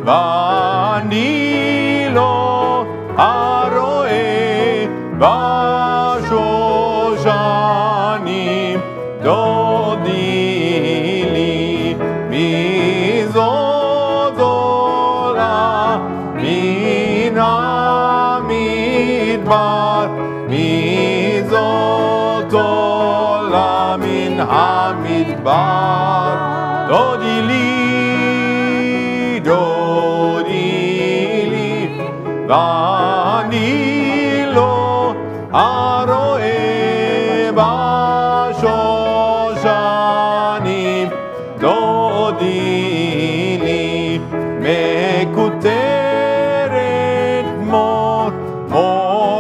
ואני לא הרואה בשושנים דודי לי מי זאת עולה מן המדבר מי זאת עולה מן המדבר דודי לי ואני לא הרואה בשושנים דודי לי מקוטרת מור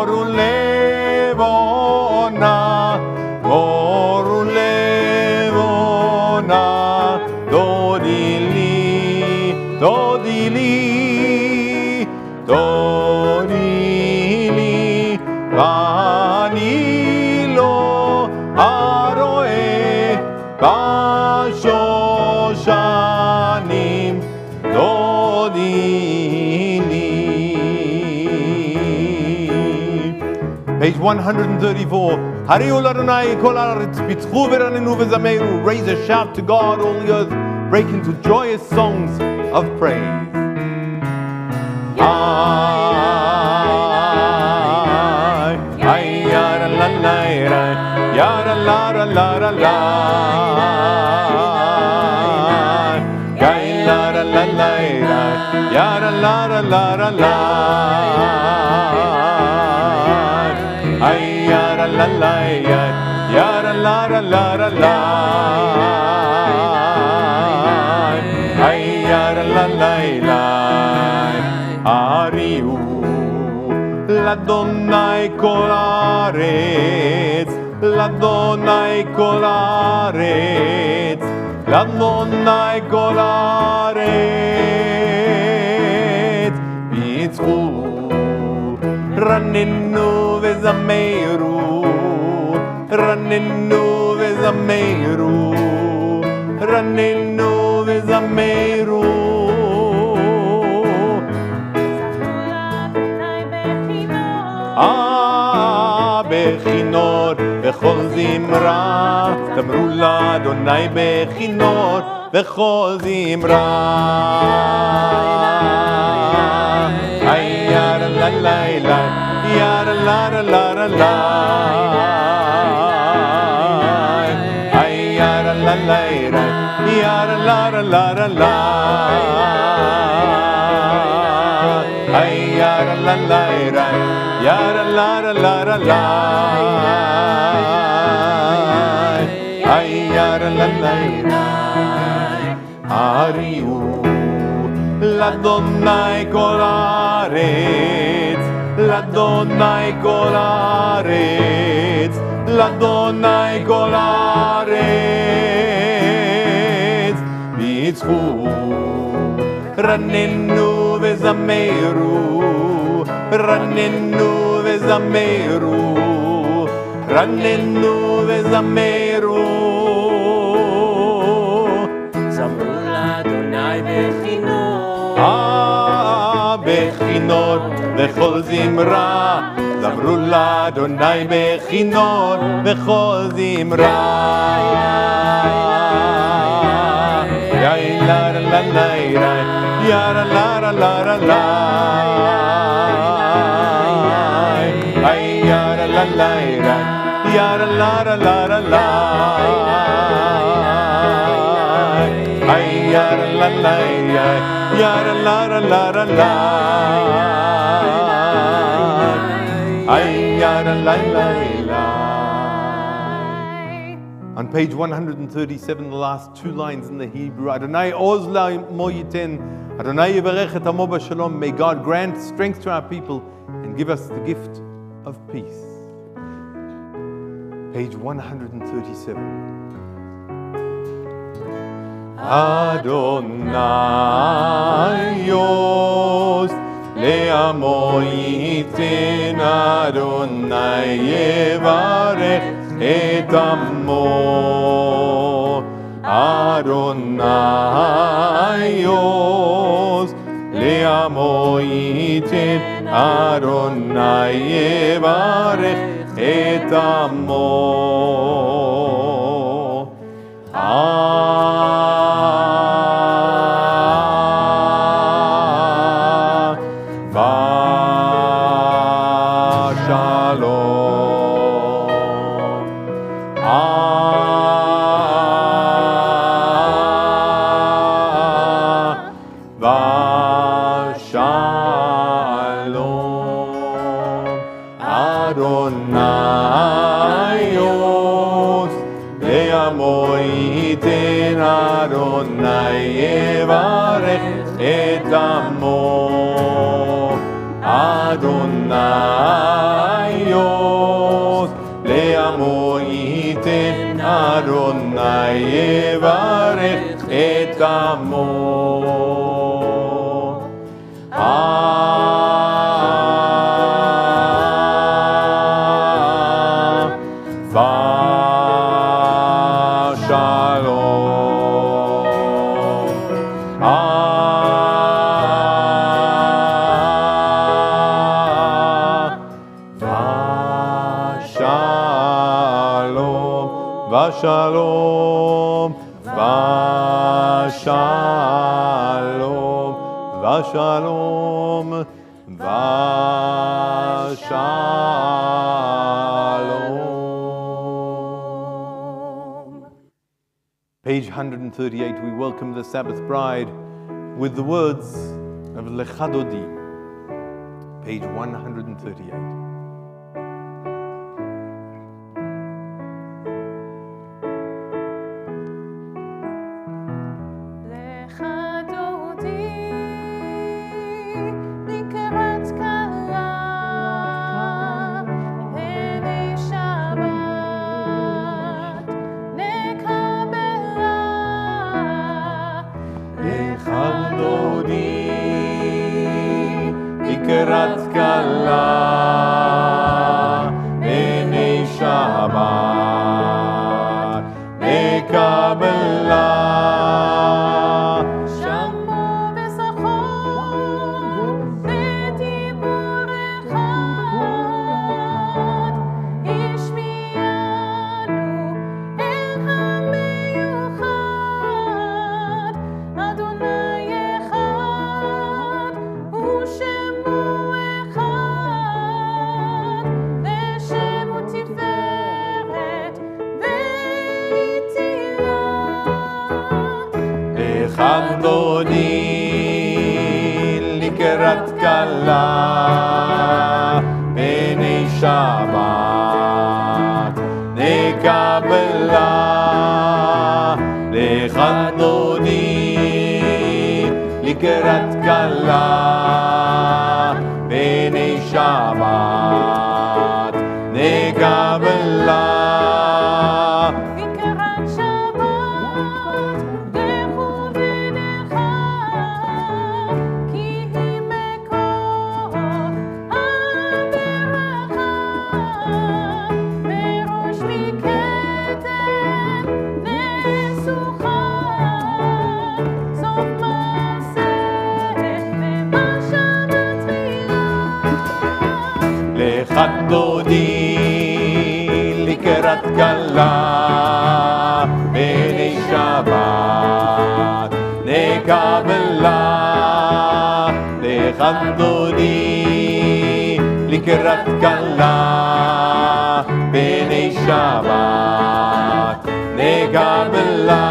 ולבונה דודי לי ואני לא הרואה בשושנים דודי לי. Page 134. Hariu l'Adonai kol haaretz bitchu v'ranenu v'zameru. Raise a shout to God, all the earth. Break into joyous songs of praise. Yara la la la la la, gai la la la la, yara la la la la la, ay yara la la, yara la la la la la, ay yara la la la, ariu l'Adonai kol haaretz. L'Adonai kol haaretz, l'Adonai kol haaretz, bitzchu, ranenu v'zameru, ranenu v'zameru, ranenu v'zameru. בכינור בכל זמרה תאמרו לאדוני בכינור בכל זמרה איי יארה לה לה לה יארה לה לה לה לה איי יארה לה לה לה יארה לה לה לה לה איי יארה לה לה לה Yara la la la la la, ay yara la la la. Ariu l'Adonai kol haaretz, l'Adonai kol haaretz, l'Adonai kol haaretz. Bitzchu, ranenu v'zameru. ranenu v'zameru, ranenu v'zameru. זמרו לאדוני בכינור, בכינור בכל זמרה, זמרו לאדוני בכינור בכל זמרה. יא לה לה לה יא לה לה לה לה Yara la la la, yara la la la la la, ay yara la la la, yara la la la la la, ay yara la la la. On page 137, the last two lines in the Hebrew, Adonai oz la mo yiten, Adonai yivarech et amo b'shalom. May God grant strength to our people and give us the gift of peace. Page 137. Adonai yos le'amo yiten, Adonai yevarech et amo. Adonai yos ייתן, אדוני יברך את עמו. יברך את עמו. Shalom, Vashalom, Vashalom, Vashalom. Page 138, we welcome the Sabbath bride with the words of Lecha Dodi. Page 138. לקראת כלה בני שבת לקבלה שמעו ושחו בדיבור אחד השמיענו אל המיוחד אדוני אחד ושמו אחד דודי לקראת כלה בני שבת נקבלה. לאחד דודי לקראת כלה בני שבת נקבלה. לאחד דודי לקראת כלה בני שבת נקבלה. לאחד דודי לקראת כלה בני שבת נקבלה.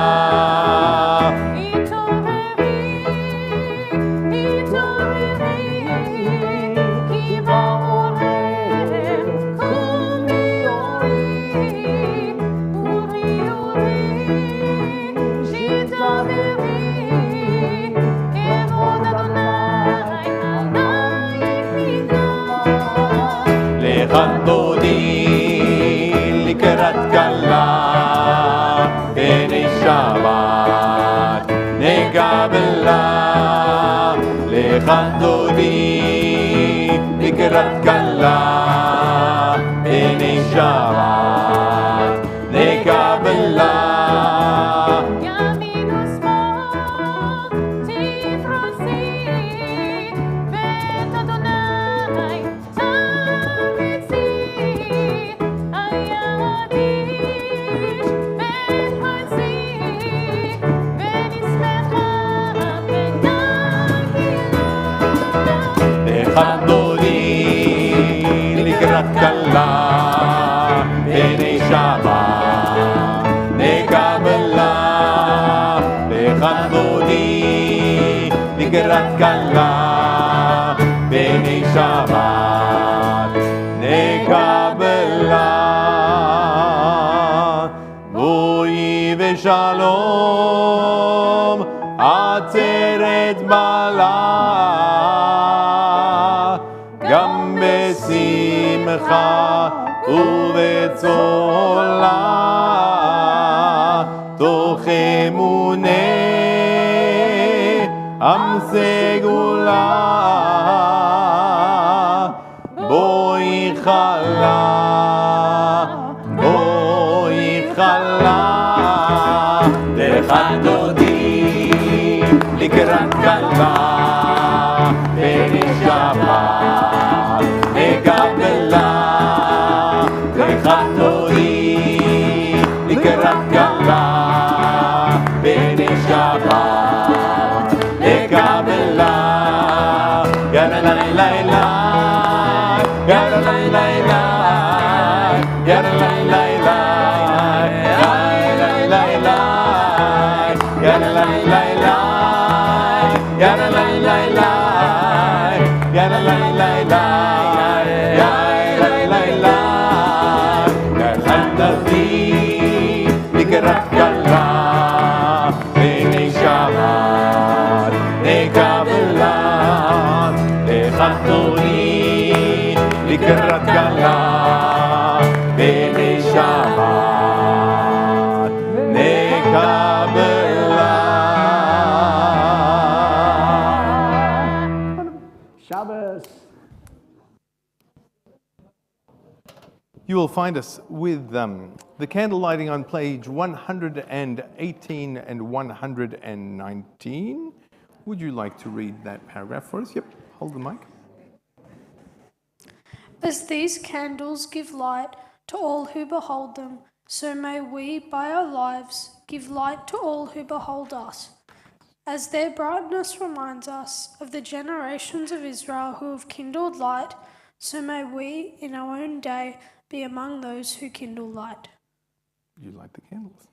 לאחד דודי לקראת כלה בני שבת נקבלה. לאחד דודי לקראת כלה בני שבת נקבלה. ימין ושמאל תפרוסי לקראת כלה בני שבת נקבלה בואי ושלום עצרת בעלה גם בשמחה ובצולה תוך אמונה עם סגולה בואי חלה בואי חלה לך דודי לקראת כלה בני שבת נקבלה לך דודי לקראת כלה בני שבת נקבלה יאללה לילה יאללה לילה יאללה לילה יאללה לילה יאללה לילה יאללה לילה יאללה לילה יאללה לילה יאללה דודי לקראת כלה בני שבת נקבלה לך דודי לקראת כלה בני שבת נקבלה. Shabbos. You will find us with the candle lighting on page 118 and 119. Would you like to read that paragraph for us? Yep, hold the mic. As these candles give light to all who behold them, so may we, by our lives, give light to all who behold us. As their brightness reminds us of the generations of Israel who have kindled light, so may we, in our own day, be among those who kindle light. You light the candles.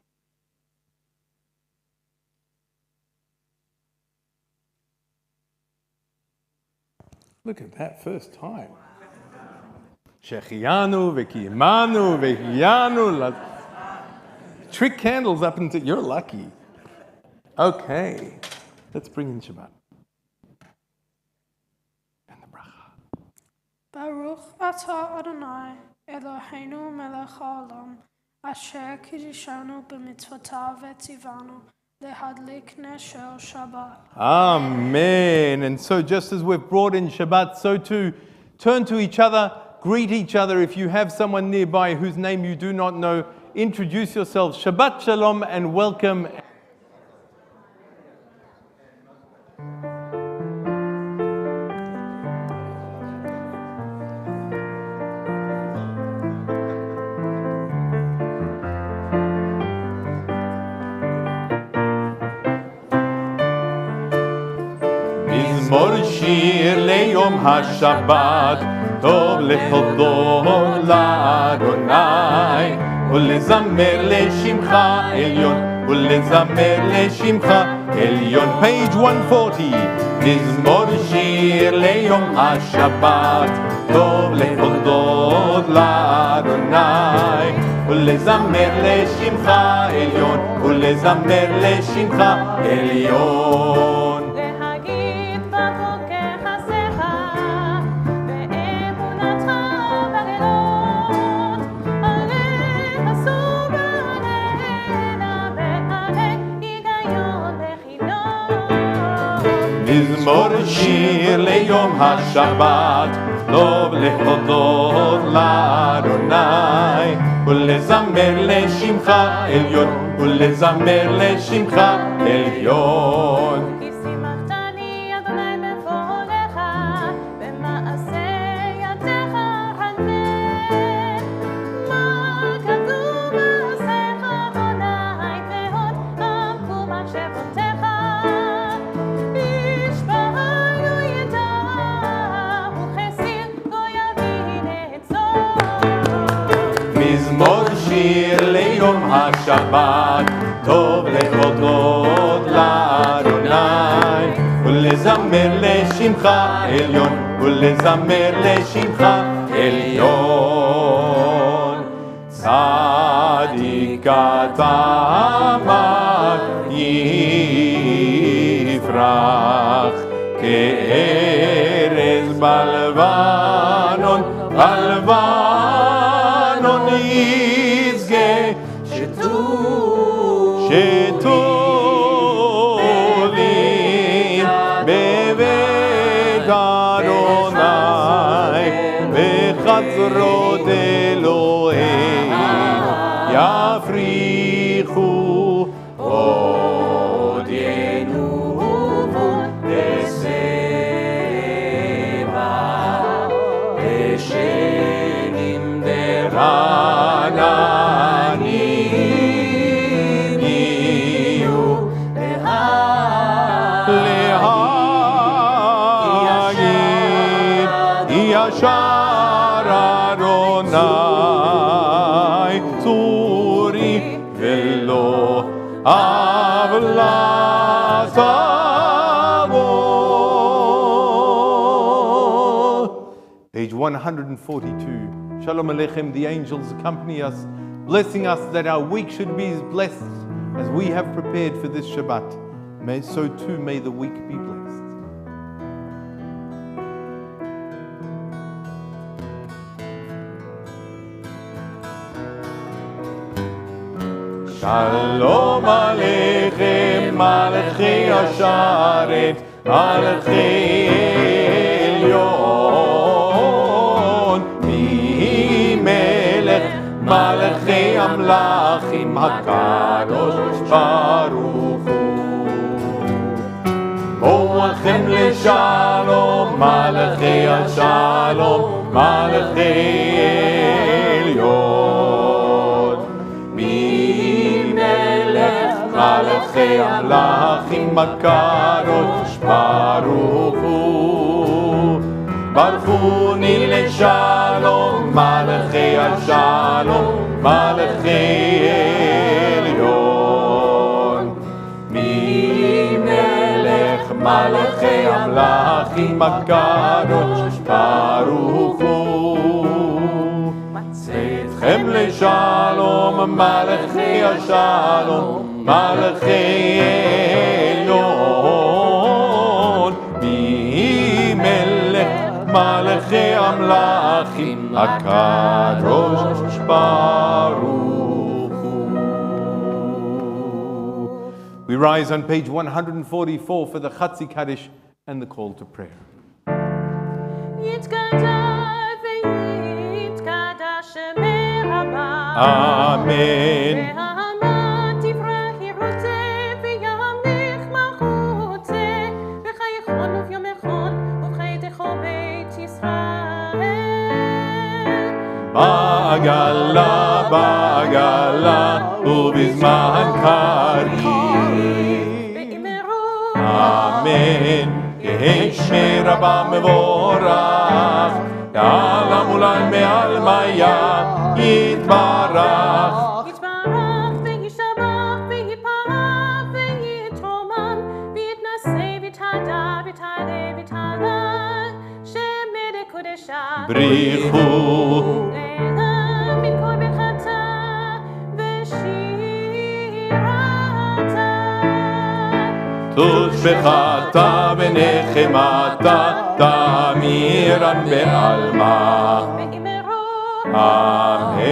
Look at that first time. Shechianu, Vekiyamanu, Vekiyanu. Trick candles up until you're lucky. Okay, let's bring in Shabbat. And the bracha. Baruch atah Adonai, Eloheinu melech haolam, asher kiddushanu b'mitzvotav v'tzivanu, lehadlik nesher Shabbat. Amen. And so just as we've brought in Shabbat, so too turn to each other, greet each other. If you have someone nearby whose name you do not know, introduce yourselves. Shabbat Shalom and welcome. מזמור שיר ליום השבת, טוב להודות לאדוני, ולזמר לשמך עליון, ולזמר לשמך עליון. Page 140. מזמור שיר ליום השבת, טוב להודות לאדוני, ולזמר לשמך עליון, ולזמר לשמך עליון. מזמור שיר ליום השבת, טוב להודות לאדוני, ולזמר לשמך עליון, ולזמר לשמך עליון. כי שימחתני אדוני בפועלך, במעשה ידיך חנן. מה כתוב מעשיך אדוני, מאוד עמקו מחשבותיך. מזמור שיר ליום השבת, טוב להודות לאדוני, ולזמר לשמך עליון, ולזמר לשמך עליון. צדיק אתה אמר יפרח, כארז בלבנון, בלבנון יזכה. שתולים בבית אדוני, בחצרות אלוהים יפריחו עוד ינובון דסבא, דשנים דרעננים יהיו להגיד ישר אדוני צורי ולא עוולה תבוא. Page 142. Shalom Aleichem. The angels accompany us, blessing us that our week should be as blessed as we have prepared for this Shabbat. So too may the week be blessed. Shalom Aleichem, Malachei Asharet, Malachei Elyon, Mi Melech, Malachei Amlachim, HaKadosh Baruch Hu. Bo'achem leShalom, Malachei Ashalom, Malachei Elyon, מלכי המלכים הקדוש ברוך הוא. ברכוני לשלום, מלכי השלום, מלכי עליון. ממלך מלכי המלכים הקדוש ברוך הוא. צאתכם לשלום, מלכי השלום, מלכי עליון. מי מלך מלכי המלכים הקדוש ברוך הוא. We rise on page 144 for the Chatzi Kaddish and the call to prayer. Amen. בעגלה, בעגלה, ובזמן קריב. אמן. יהי שמי רבה מבורך, יעלה מולן מעל מיה, יתברך. יתברך וישבח ויפרח ויתרומן, ויתנשא ויתהדר ויתהלל ויתהלל, שמי לקודשה. בריחו. תושבחתה ונחמתה, תמירן בעלמה. אמן.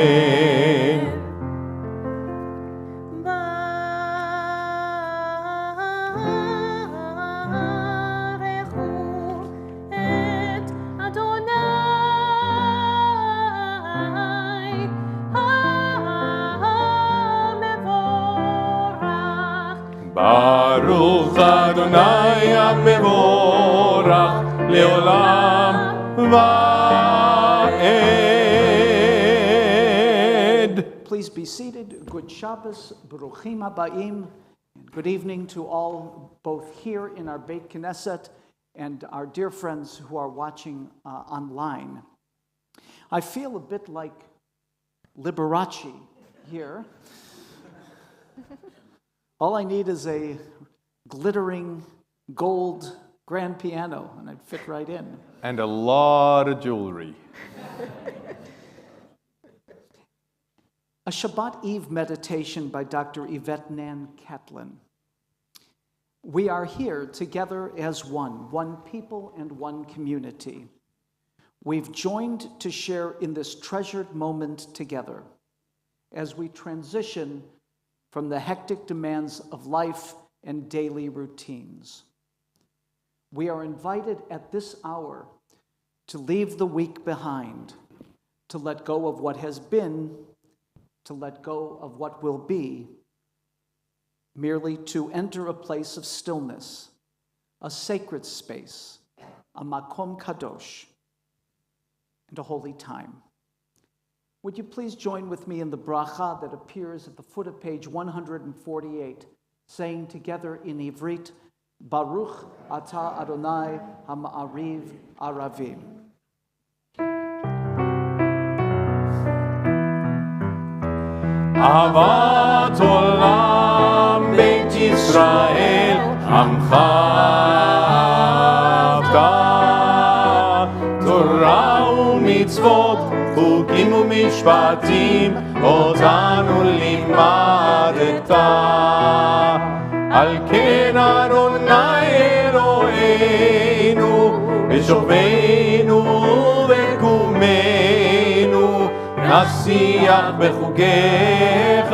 ברכו את אדוני המבורך. ברוך אדוני המבורך לעולם ועד. Please be seated. Good Shabbos, Baruchim Habayim, and good evening to all, both here in our Beit Knesset and our dear friends who are watching online. I feel a bit like Liberace here. All I need is a glittering gold grand piano, and I'd fit right in. And a lot of jewelry. A Shabbat Eve meditation by Dr. Yvette Nan Catlin. We are here together as one people and one community. We've joined to share in this treasured moment together as we transition from the hectic demands of life and daily routines. We are invited at this hour to leave the week behind, to let go of what has been, to let go of what will be, merely to enter a place of stillness, a sacred space, a makom kadosh, and a holy time. Would you please join with me in the bracha that appears at the foot of page 148, saying together in Ivrit, Baruch Ata Adonai HaMa'ariv Aravim. אהבת עולם בית ישראל, עמך אהבת. תורה ומצוות, חוקים ומשפטים, אותנו לימדת. על כן אדוני אלוהינו, בשוכבנו ובקומנו, נשיח בחוקיך,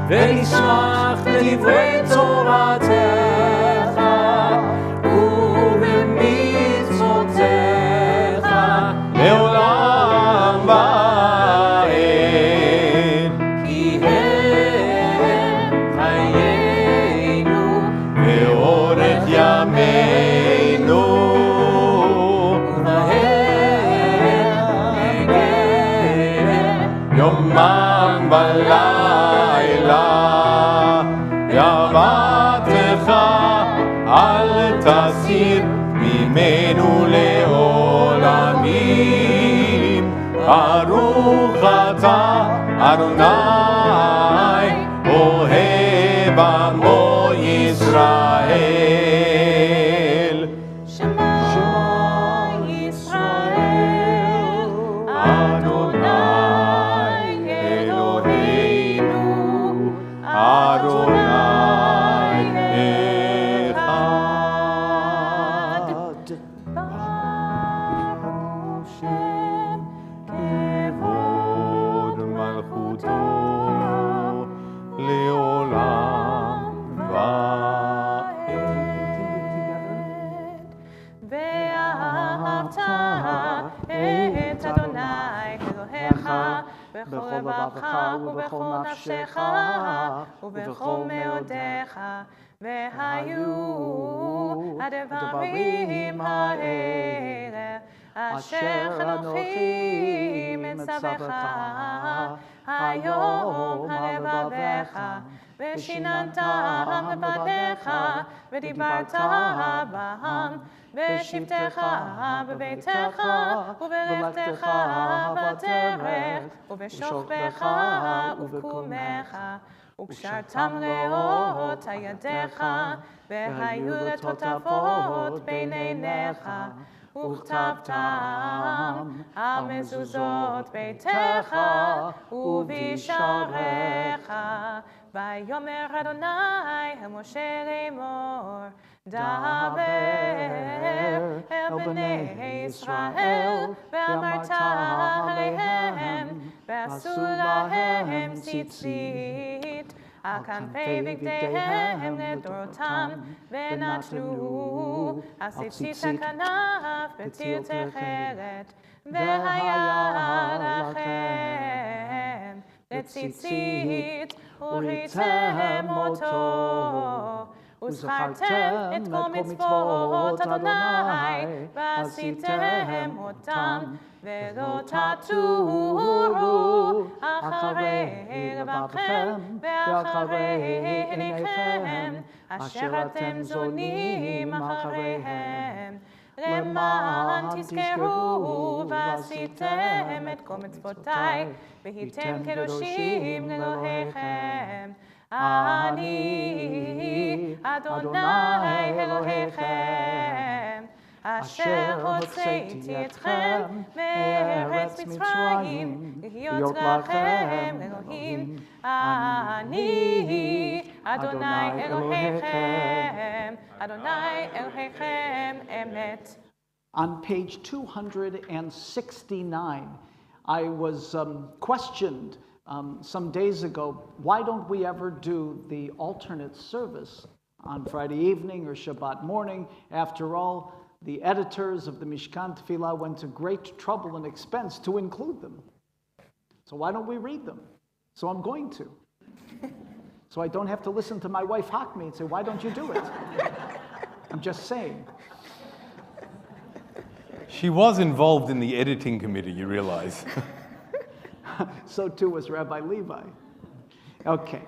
ונשמח לדברי תורתך, ובמצוותיך, לעולם ועד. כי הם חיינו, ואורך ימינו, יומם ולילה. יבטך אל תסיר ממנו לעולמים. ברוך אתה אדוני אוהב עמו ישראל. שמע ישראל, אדוני אלוהינו, אדוני אחד. ברוך שם כבוד מלכותו לעולם ועד. ואהבת את אדוני אלוהיך בכל לבבך ובכל נפשך ובכל מאודיך, והיו הדברים האלה אשר אנוכי מצווך היום הלבביך, ושיננתם לבניך, ודיברת בהם, בשבתך בביתך, ובלכתך בדרך, ובשוכבך ובקומך, וקשרתם לאות ידיך, והיו לתותבות בין עיניך, וכתבתם על מזוזות ביתך ובשעריך. ויאמר אדוני אל משה לאמור, דבר אל בני ישראל, ואמרת עליהם, ועשו להם ציצית על כנפי בגדיהם לדורותם, ונתנו הציצית הכנף בתיר תכלת, והיה לכם לציצית, וריתם אותו, וזכרתם את כל מצוות אדוני, ועשיתם אותם, ולא תטורו אחרי לבבכם ואחרי עיניכם, אשר אתם זונים אחריהם, למען תזכרו ועשיתם את כל מצוותיי, והייתם קדושים לאלוהיכם. אני Adonai Elohechem, Asher hotzeiti etchem me'eretz Mitzrayim, להיות לכם אלוהים. אני Adonai Elohechem, Adonai Elohechem emet. On page 269, I was questioned some days ago, why don't we ever do the alternate service on Friday evening or Shabbat morning? After all, the editors of the Mishkan Tefillah went to great trouble and expense to include them. So why don't we read them? So I'm going to. So I don't have to listen to my wife hock me and say, why don't you do it? I'm just saying. She was involved in the editing committee, you realize. So too was Rabbi Levi. Okay.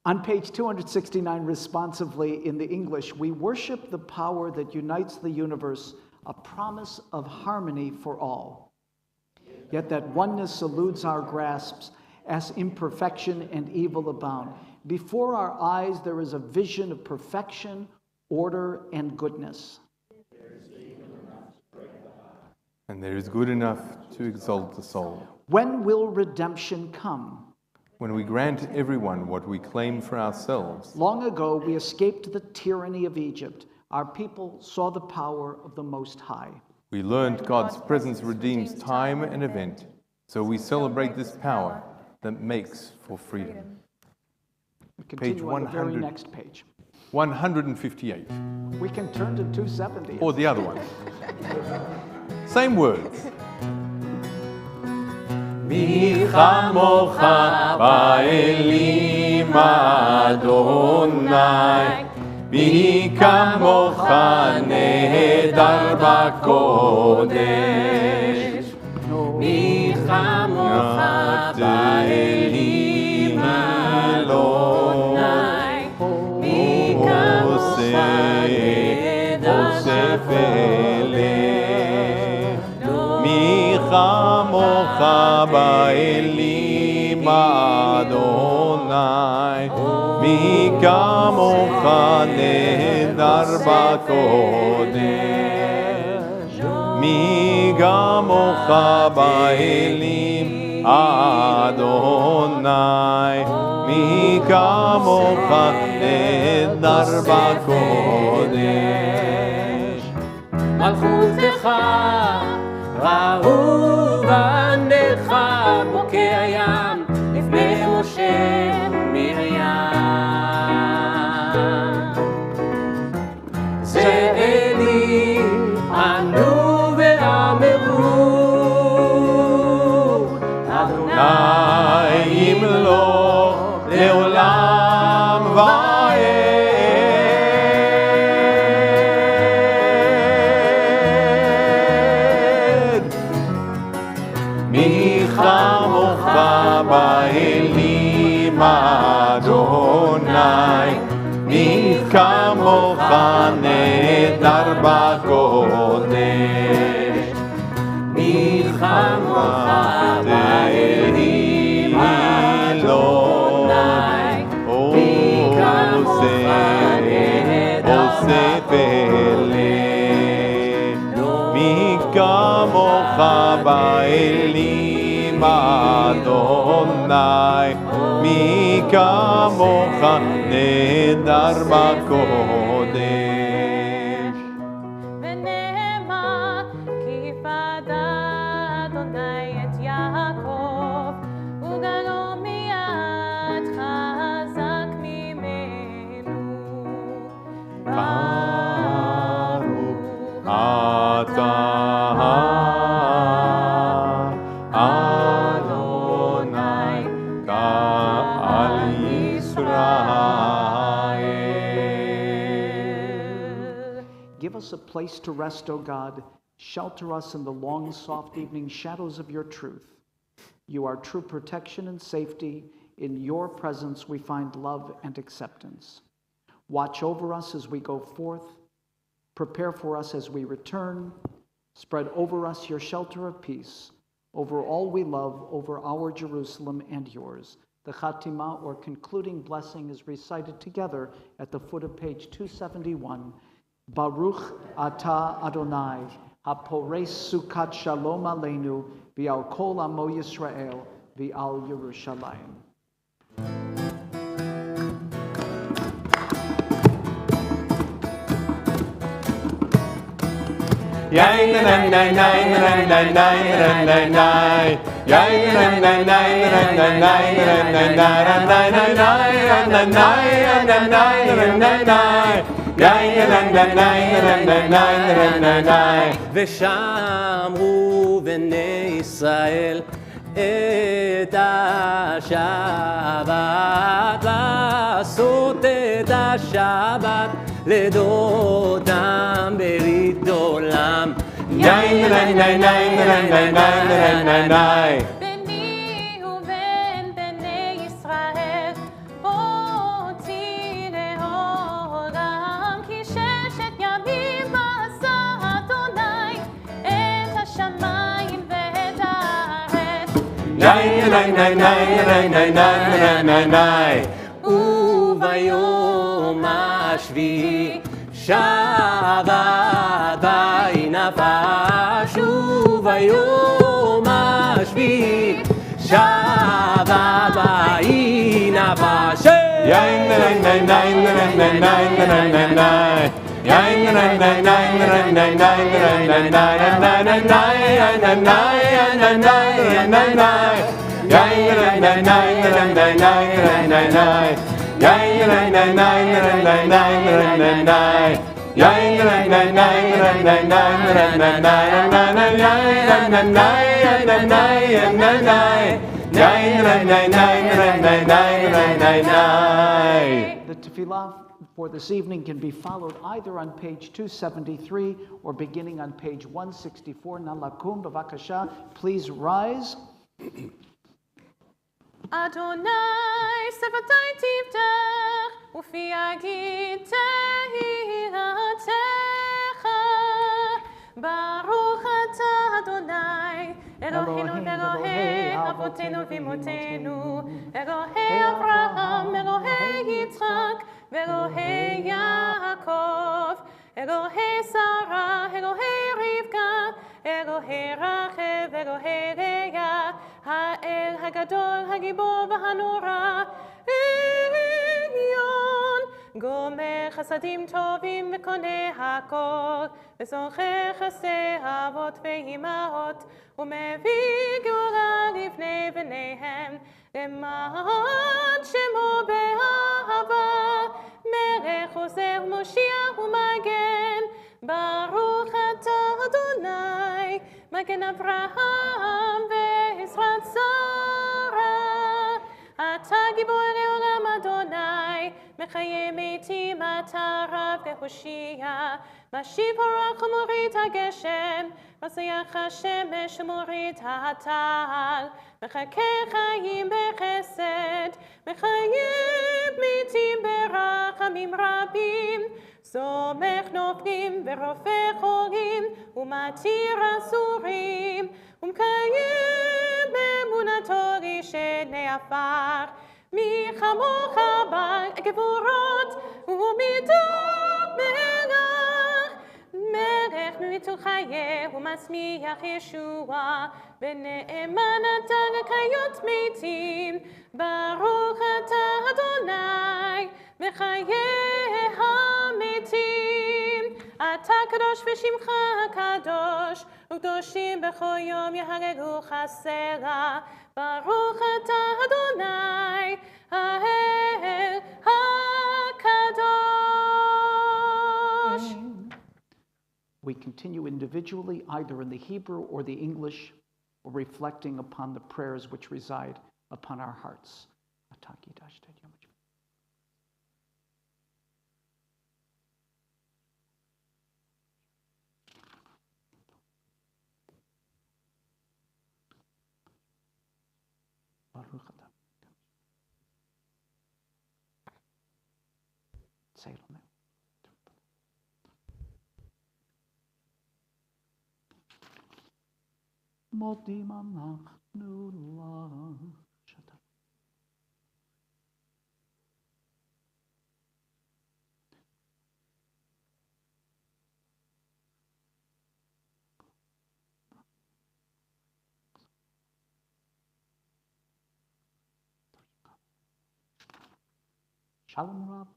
On page 269, responsively in the English, we worship the power that unites the universe, a promise of harmony for all. Yet that oneness eludes our grasps as imperfection and evil abound. Before our eyes, there is a vision of perfection, order, and goodness. And there is good enough to exalt the soul. When will redemption come? When we grant everyone what we claim for ourselves. Long ago, we escaped the tyranny of Egypt. Our people saw the power of the Most High. We learned God's presence redeems time and event, so we celebrate this power that makes for freedom. We continue Page on the very 100. next page. 158, We can turn to 270. or the other one. Same words. מי כמוך באלים אדוני, מי כמוך נהדר בקודש, מי כמוך באלים אדוני, מי כמוך נהדר מי כמוך באלים אדוני, מי כמוך נהדר בקודש, מי כמוך באלים אדוני, מי כמוך נהדר בקודש. מלכותך ראו בניך בוקע ים לפני משה ומרים. זה אלי ענו ואמרו, אדוני ימלוך לעולם ועד. מי כמוך באלים אדוני, מי כמוך נהדר בקודש, מי כמוך באלים אדוני, מי כמוך עושה פלא, מי כמוך באלים אדוני, מי כמוך נהדר בקודש. ונאמר כי פדה אדוני את יעקב וגלו מיד חזק ממנו. ברוך אתה אדוני קהל ישראל. Give us a place to rest, O God. Shelter us in the long, soft evening shadows of your truth. You are true protection and safety. In your presence we find love and acceptance. Watch over us as we go forth. Prepare for us as we return. Spread over us your shelter of peace, over all we love, over our Jerusalem and yours. The Chatima, or concluding blessing, is recited together at the foot of page 271. Baruch Atah Adonai, HaPores Sukkot Shalom Aleinu, V'al Kol Amo Yisrael, V'al Yerushalayim. ושמרו בני ישראל את השבת, לעשות את השבת לדודם ברית עולם. ביני ובין בני ישראל אותי להורם, כי ששת ימים עשה אדוני את השמיים ואת הארץ. וביום השביעי שבת ויהי נפש, וביום השביעי שבת ויהי נפש. The tefillah for this evening can be followed either on page 273 or beginning on page 164. Nalakum, bavakasha, please rise. Adonai Sevatai Tivtach Ufi Agit Tehiratecha Baruch Atah Adonai Eloheinu Elohei Avotenu Vimotenu Elohei Avraham Elohei Yitzchak Elohei Yaakov Elohei Sarah Elohei Rivka Elohei Rachel Elohei Leah האל הגדול, הגיבור והנורא, עליון, גומר חסדים טובים וקונה הכל, וזוכר חסדי אבות ואימהות, ומביא גאולה לבני בניהם, למען שמו באהבה, מלך עוזר מושיע ומגן, ברוך אתה אדוני, מגן אברהם ועזרת שרה. אתה גיבור לעולם אדוני, מחיה מתים אתה רב והושיע, משיב הרוח ומוריד הגשם, מזריח השמש ומוריד הטל, מחכה חיים בחסד, מחייב מתים ברחמים רבים, סומך נופלים ורופא חולים, ומתיר אסורים, ומקיים אמונתו לשני עפר. מי כמוך בגבורות ומידות מלך, מלך מתוך חיי ומצמיח ישוע, ונאמן אתה לחיות מתים, ברוך אתה אדוני וחיי המתים. אתה קדוש ושמך קדוש, וקדושים בכל יום יהללוך סלה, ברוך אתה אדוני האל הקדוש. We continue individually, either in the Hebrew or the English, or reflecting upon the prayers which reside upon our hearts. Say it on that. מודים אנחנו לך. Shalom Rav.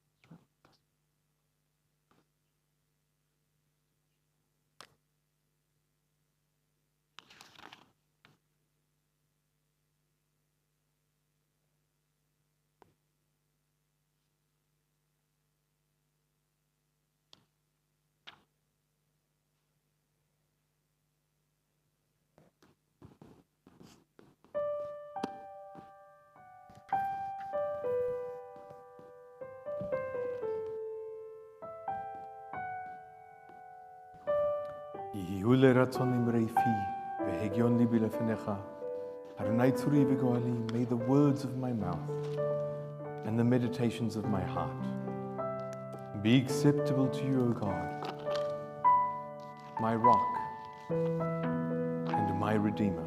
יהיו לרצון אמרי-פי, והגיון ליבי לפניך. Adonai tzuri v'goali, may the words of my mouth and the meditations of my heart be acceptable to you, O God, my rock and my redeemer.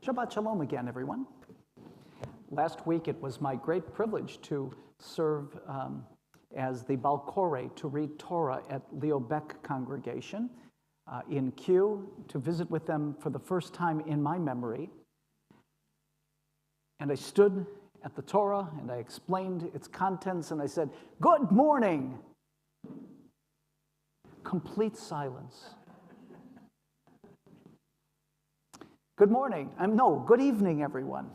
Shabbat Shalom again, everyone. Last week it was my great privilege to serve as the Balkore to read Torah at Leo Beck congregation in Kew, to visit with them for the first time in my memory. And I stood at the Torah and I explained its contents and I said, "Good morning." Complete silence. Good morning. Good evening, everyone.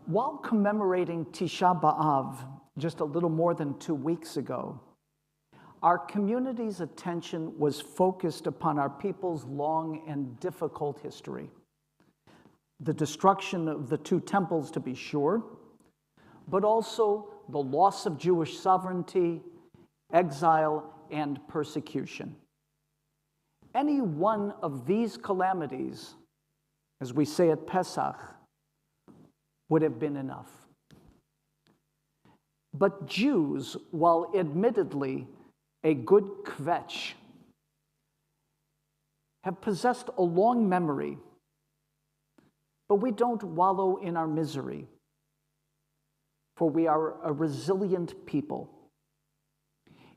While commemorating Tisha B'Av just a little more than 2 weeks ago, our community's attention was focused upon our people's long and difficult history. The destruction of the 2 temples, to be sure, but also the loss of Jewish sovereignty, exile, and persecution. Any one of these calamities, as we say at Pesach, would have been enough. But Jews, while admittedly a good kvetch, have possessed a long memory, but we don't wallow in our misery, for we are a resilient people.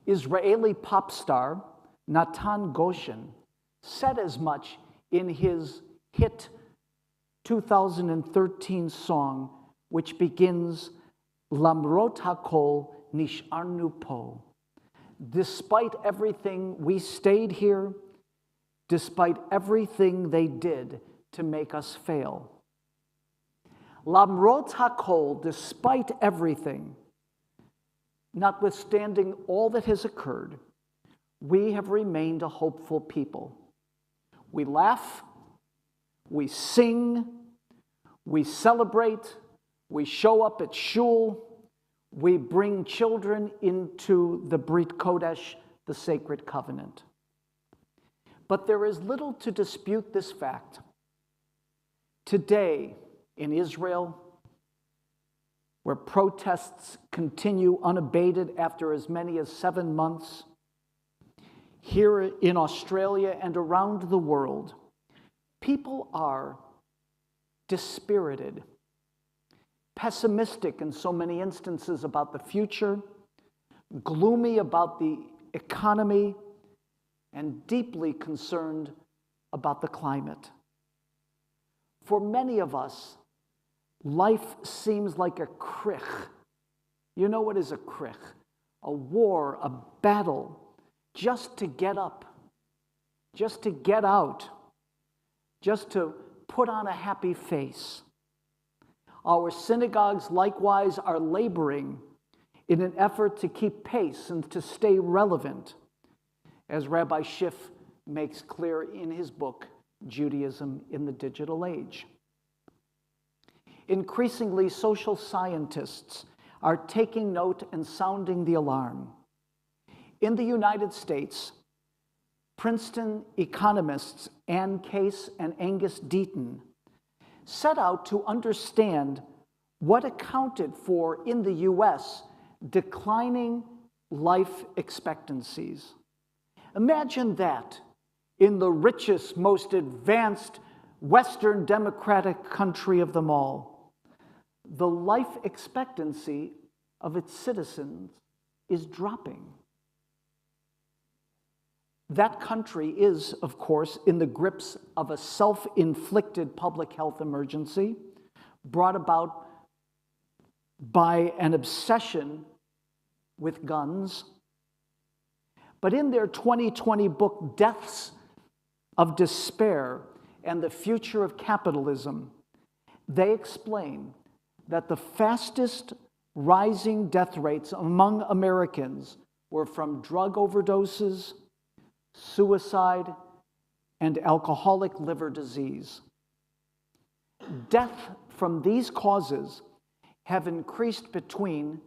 Israeli pop star Natan Goshen said as much in his hit 2013 song, which begins, Lamrot hakol nisharnu po. Despite everything, we stayed here, despite everything they did to make us fail. Lamrot hakol, despite everything, notwithstanding all that has occurred, we have remained a hopeful people. We laugh, we sing, we celebrate, we show up at shul, we bring children into the Brit Kodesh, the sacred covenant. But there is little to dispute this fact. Today in Israel, where protests continue unabated after as many as 7 months, here in Australia and around the world, people are dispirited, pessimistic in so many instances about the future, gloomy about the economy, and deeply concerned about the climate. For many of us, life seems like a krich. You know what is a krich? A war, a battle, just to get up, just to get out, just to put on a happy face. Our synagogues likewise are laboring in an effort to keep pace and to stay relevant, as Rabbi Schiff makes clear in his book, Judaism in the Digital Age. Increasingly, social scientists are taking note and sounding the alarm. In the United States, Princeton economists Ann Case and Angus Deaton set out to understand what accounted for, in the US, declining life expectancies. Imagine that in the richest, most advanced Western democratic country of them all. The life expectancy of its citizens is dropping. That country is, of course, in the grips of a self-inflicted public health emergency brought about by an obsession with guns. But in their 2020 book, Deaths of Despair and the Future of Capitalism, they explain that the fastest rising death rates among Americans were from drug overdoses, suicide, and alcoholic liver disease. Death from these causes have increased between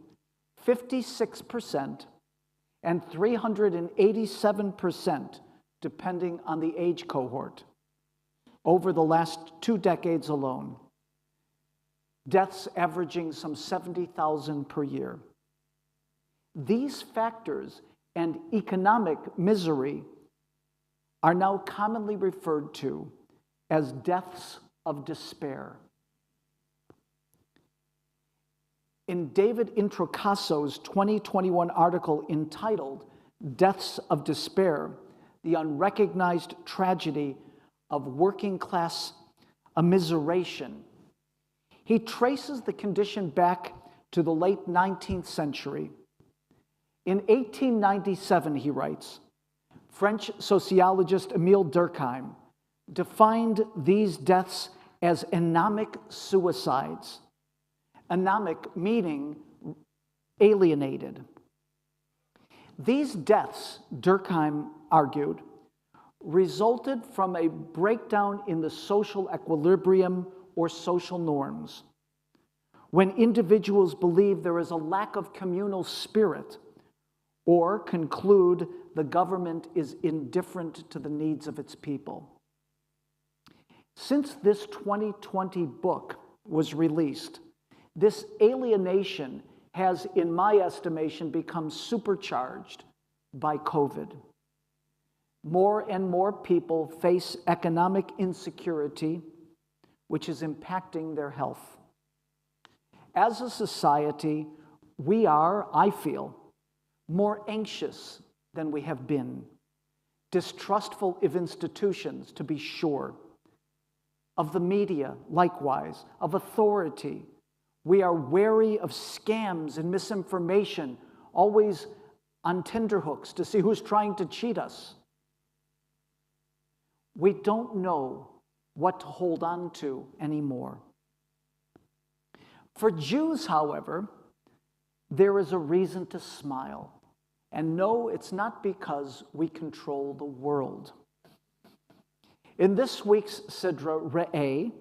56% and 387%, depending on the age cohort, over the last 2 decades alone. Deaths averaging some 70,000 per year. These factors and economic misery are now commonly referred to as deaths of despair. In David Introcasso's 2021 article entitled Deaths of Despair, the Unrecognized Tragedy of Working Class Immiseration, he traces the condition back to the late 19th century. In 1897, he writes, French sociologist Émile Durkheim defined these deaths as anomic suicides. Anomic meaning alienated. These deaths, Durkheim argued, resulted from a breakdown in the social equilibrium or social norms. When individuals believe there is a lack of communal spirit or conclude the government is indifferent to the needs of its people. Since this 2020 book was released, this alienation has, in my estimation, become supercharged by COVID. More and more people face economic insecurity, which is impacting their health. As a society, we are, I feel, more anxious than we have been, distrustful of institutions, to be sure, of the media, likewise, of authority. We are wary of scams and misinformation, always on tenterhooks to see who's trying to cheat us. We don't know what to hold on to anymore. For Jews, however, there is a reason to smile. And no, it's not because we control the world. In this week's Sidra Re'eh,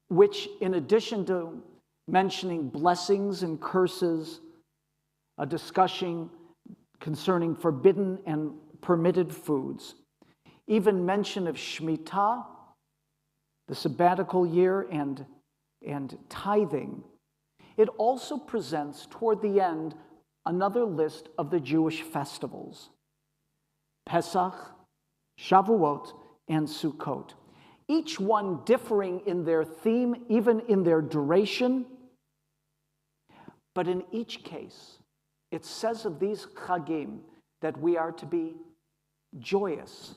which in addition to mentioning blessings and curses, a discussion concerning forbidden and permitted foods, even mention of Shemitah, the sabbatical year, and tithing, it also presents toward the end another list of the Jewish festivals. Pesach, Shavuot, and Sukkot. Each one differing in their theme, even in their duration. But in each case, it says of these chagim that we are to be joyous,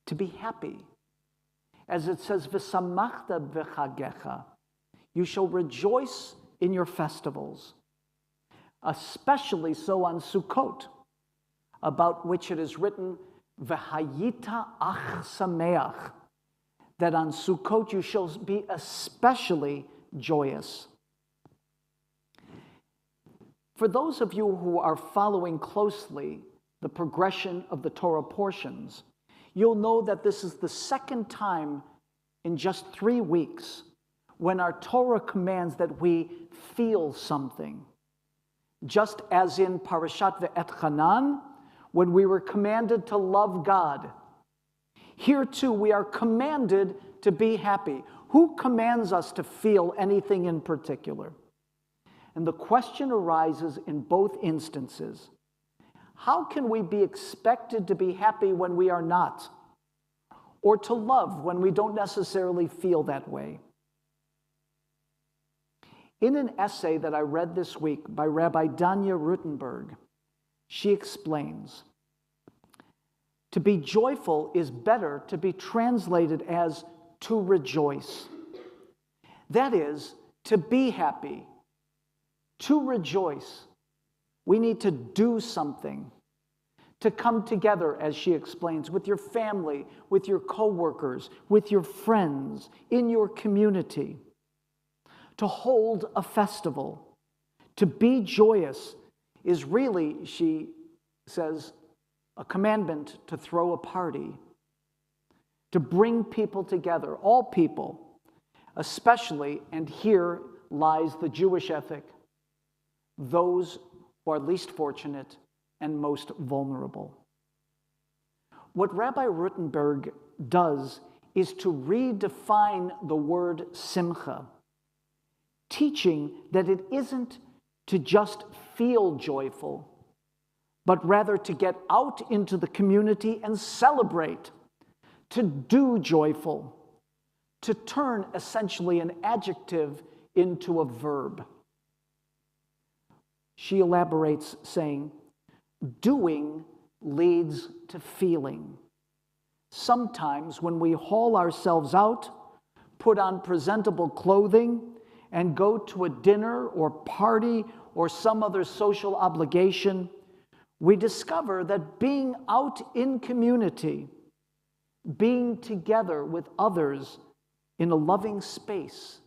to be happy. As it says, v'samachta b'chagecha, you shall rejoice in your festivals, especially so on Sukkot, about which it is written, v'hayita ach sameach, that on Sukkot you shall be especially joyous. For those of you who are following closely the progression of the Torah portions, you'll know that this is the second time in just 3 weeks when our Torah commands that we feel something. Just as in Parashat Ve'etchanan, when we were commanded to love God. Here too, we are commanded to be happy. Who commands us to feel anything in particular? And the question arises in both instances. How can we be expected to be happy when we are not? Or to love when we don't necessarily feel that way? In an essay that I read this week by Rabbi Danya Rutenberg, she explains, to be joyful is better to be translated as to rejoice. That is, to be happy, to rejoice. We need to do something, to come together, as she explains, with your family, with your coworkers, with your friends, in your community, to hold a festival. To be joyous is really, she says, a commandment to throw a party, to bring people together, all people, especially, and here lies the Jewish ethic, those who are least fortunate and most vulnerable. What Rabbi Rutenberg does is to redefine the word simcha, teaching that it isn't to just feel joyful, but rather to get out into the community and celebrate, to do joyful, to turn essentially an adjective into a verb. She elaborates, saying, doing leads to feeling. Sometimes when we haul ourselves out, put on presentable clothing, and go to a dinner or party or some other social obligation, we discover that being out in community, being together with others in a loving space,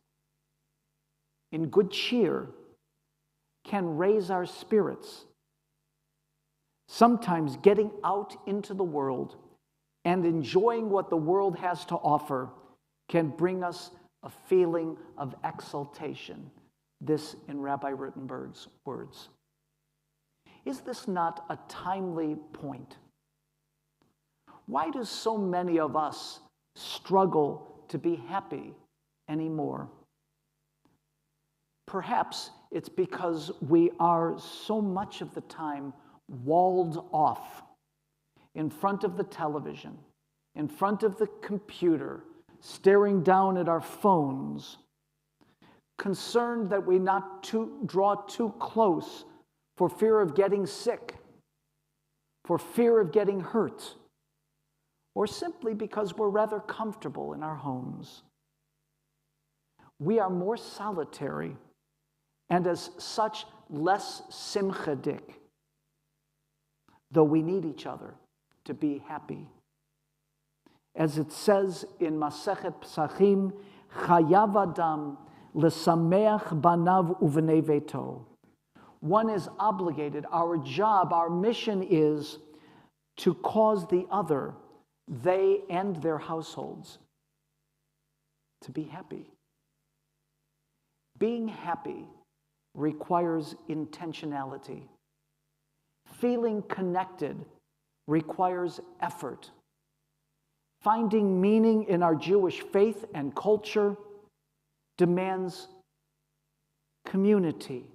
in good cheer, can raise our spirits. Sometimes getting out into the world and enjoying what the world has to offer can bring us a feeling of exaltation. This in Rabbi Rutenberg's words. Is this not a timely point? Why do so many of us struggle to be happy anymore? Perhaps it's because we are so much of the time walled off in front of the television, in front of the computer, staring down at our phones, concerned that we not draw too close for fear of getting sick, for fear of getting hurt, or simply because we're rather comfortable in our homes. We are more solitary and as such less simchadik, though we need each other to be happy. As it says in Masechet Pesachim, Chayav Adam lesameach banav uvnei veto. One is obligated, our job, our mission is to cause the other, they and their households, to be happy. Being happy requires intentionality. Feeling connected requires effort. Finding meaning in our Jewish faith and culture demands community,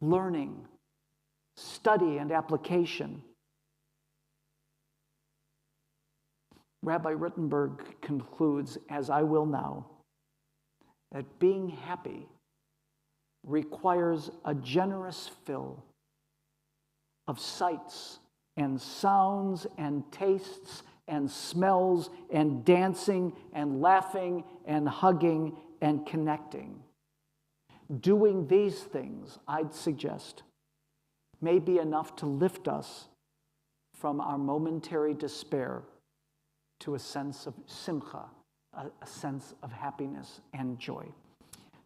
learning, study, and application. Rabbi Rittenberg concludes, as I will now, that being happy requires a generous fill of sights and sounds and tastes and smells and dancing and laughing and hugging and connecting. Doing these things, I'd suggest, may be enough to lift us from our momentary despair to a sense of simcha, a sense of happiness and joy.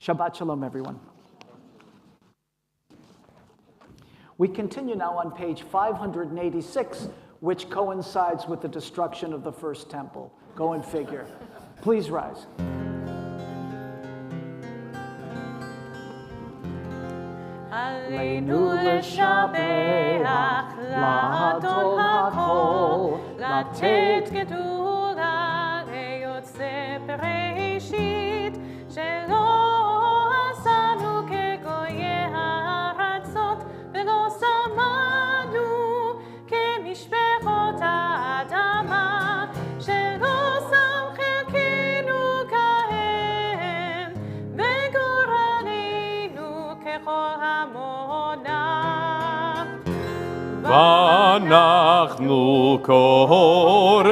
Shabbat shalom, everyone. We continue now on page 586, which coincides with the destruction of the first temple. Go and figure. Please rise. עלינו לשבח, לאדון הכל, לתת גדולה ליוצא בראשית, שלא עשנו כגויי הארצות, ולא שמנו כמשפחות האדמה, שלא שם חלקנו כהם, וגורלנו ככל ואנחנו קוראים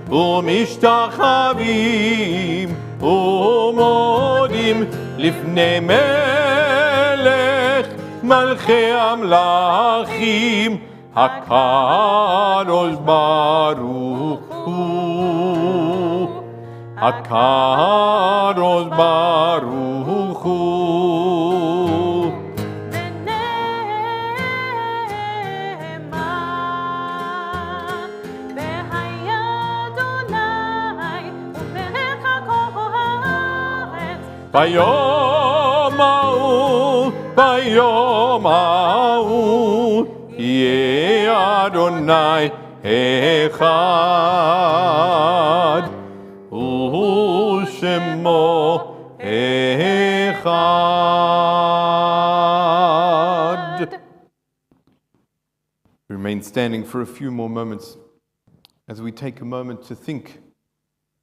ומשתחווים ומודים לפני מלך מלכי המלכים הקדוש ברוך הוא, הקדוש ברוך הוא. ביום ההוא יהיה אדוני אחד ושמו אחד. Remain standing for a few more moments as we take a moment to think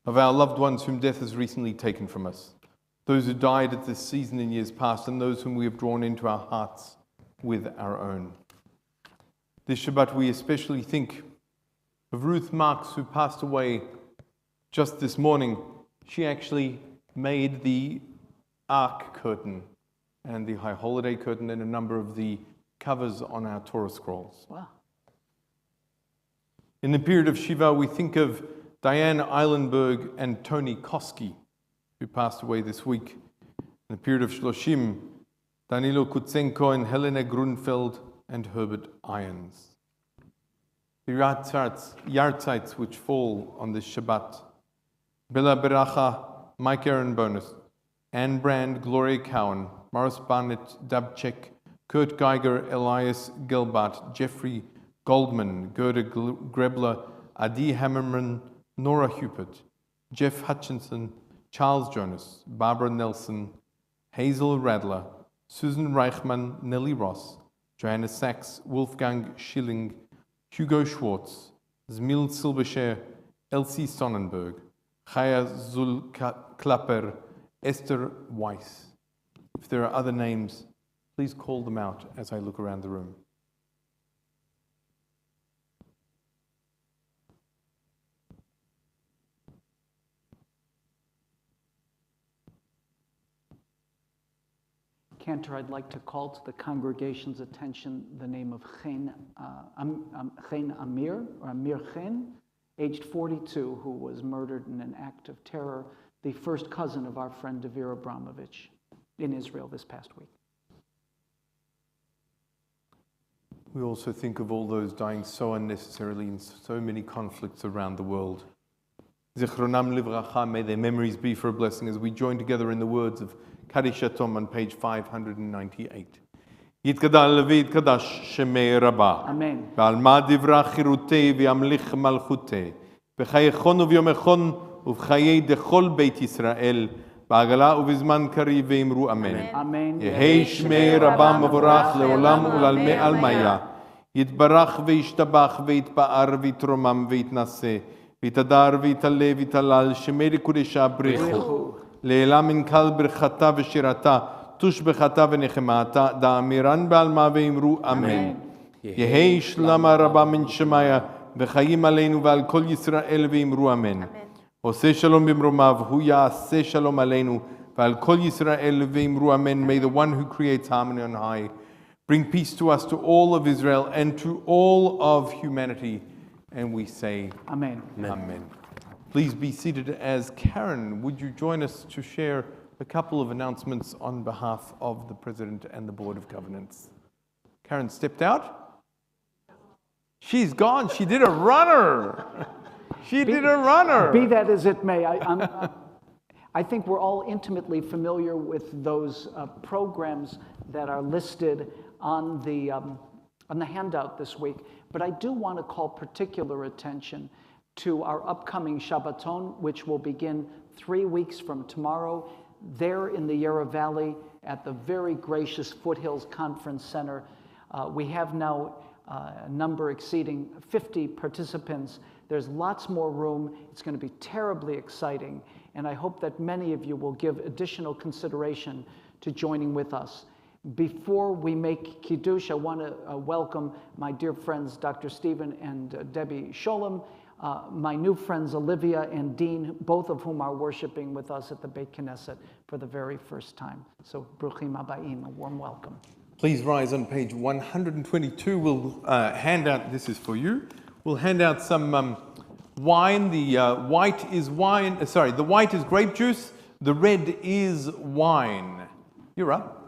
of our loved ones whom death has recently taken from us, those who died at this season in years past, and those whom we have drawn into our hearts with our own. This Shabbat we especially think of Ruth Marks, who passed away just this morning. She actually made the Ark curtain and the High Holiday curtain and a number of the covers on our Torah scrolls. Wow. In the period of Shiva, we think of Diane Eilenberg and Tony Koski, who passed away this week. In the period of Shloshim, Danilo Kutsenko and Helena Grunfeld and Herbert Irons. The Yartzites which fall on this Shabbat: Bella Beracha, Mike Aaron Bonus, Anne Brand, Gloria Cowan, Morris Barnett, Dabchek, Kurt Geiger, Elias Gelbart, Jeffrey Goldman, Gerda Grebler, Adi Hammerman, Nora Hupert, Jeff Hutchinson, Charles Jonas, Barbara Nelson, Hazel Radler, Susan Reichman, Nellie Ross, Joanna Sachs, Wolfgang Schilling, Hugo Schwartz, Zmil Silberscher, Elsie Sonnenberg, Chaya Zulklapper, Esther Weiss. If there are other names, please call them out as I look around the room. Cantor, I'd like to call to the congregation's attention the name of Chen Amir, or Amir Chen, aged 42, who was murdered in an act of terror, the first cousin of our friend Davir Abramovich in Israel this past week. We also think of all those dying so unnecessarily in so many conflicts around the world. Zichronam livracha, may their memories be for a blessing, as we join together in the words of Kaddish Atom on page 598. Yitkadal v'yitkadash shemei rabba. Amen. V'alma divra chirutei v'yamlich malchutei. V'chayechon uvyomechon uv'chayei dechol beit Yisrael. V'agala uvizman kariv v'imru amen. Amen. Yehei shmei rabba mavorach leolam ulalme almaya. יתברך וישתבח ויתפאר ויתרומם ויתנשא, ויתהדר ויתעלה ויתהלל, שמי לקודשה ברכו. לעילם ינקל ברכתה ושירתה, תושבחתה ונחמתה, דאמירן בעלמה ואמרו אמן. יהי שלמה רבה מן שמיה, וחיים עלינו ועל כל ישראל ואמרו אמן. עושה שלום במרומיו, הוא יעשה שלום עלינו, ועל כל ישראל ואמרו אמן. May the one who creates harmony on high bring peace to us, to all of Israel, and to all of humanity. And we say, Amen. Amen. Please be seated as Karen, would you join us to share a couple of announcements on behalf of the President and the Board of Governance? Karen stepped out? She's gone. She did a runner. She did a runner. Be that as it may, I think we're all intimately familiar with those programs that are listed on the handout this week, but I do want to call particular attention to our upcoming Shabbaton, which will begin 3 weeks from tomorrow, there in the Yarra Valley at the very gracious Foothills Conference Center. We have now a number exceeding 50 participants. There's lots more room. It's going to be terribly exciting, and I hope that many of you will give additional consideration to joining with us. Before we make Kiddush, I want to welcome my dear friends Dr. Stephen and Debbie Sholem, my new friends Olivia and Dean, both of whom are worshiping with us at the Beit Knesset for the very first time. So, Bruchim Habayim, a warm welcome. Please rise on page 122. We'll hand out, this is for you, we'll hand out some wine. The white is wine, the white is grape juice, the red is wine. You're up.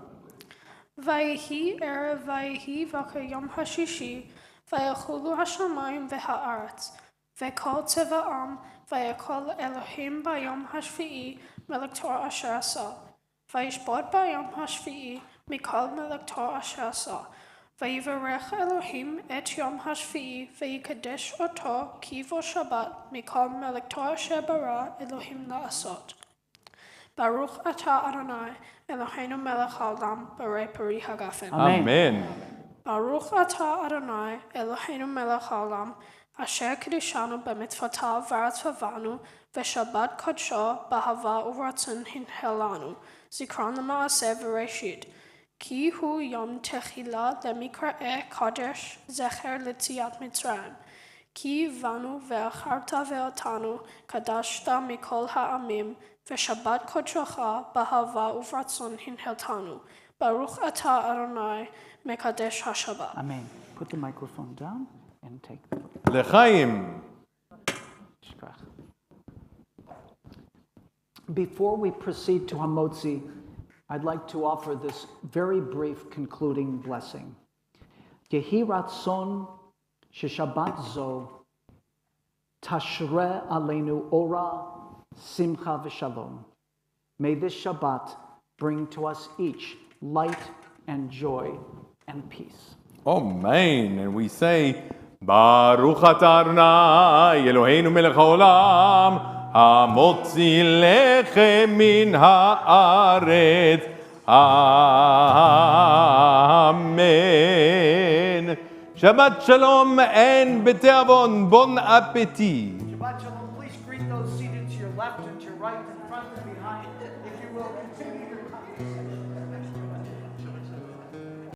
ויהי ערב ויהי וכיום השישי, ויחולו השמיים והארץ, וכל צבאם, ויקול אלוהים ביום השביעי מלאכתו אשר עשה. וישבות ביום השביעי מכל מלאכתו אשר עשה. ויברך אלוהים את יום השביעי, ויקדש אותו כי בו שבת מכל מלאכתו אשר ברא אלוהים לעשות. ברוך אתה אדוני אלוהינו מלך העולם בורא פרי הגפן. Amen. ברוך אתה אדוני אלוהינו מלך העולם אשר קידשנו במצוותיו ורצפנו ושבת קדשו באהבה ורצון הנהלנו זיכרון למעשה וראשית כי הוא יום תחילה למקראי קודש זכר ליציאת מצרים כי בנו ואחרת ואותנו קדשת מכל העמים ושבת קודשך באהבה וברצון הנהלתנו. ברוך אתה אדוני מקדש השבת. Amen. Put the microphone down and take the L'chaim. Before we proceed to Hamotzi, I'd like to offer this very brief concluding blessing. Yehi ratzon sheshabbat zo tashre aleinu ora simcha v'shalom. May this Shabbat bring to us each light and joy and peace. Amen. And we say, Baruch atah Adonai Eloheinu melech haolam, hamotzi lechem min haaretz. Amen. Shabbat shalom and beteavon. Bon appetit. Shabbat shalom. Please greet those seated to your left and to your right.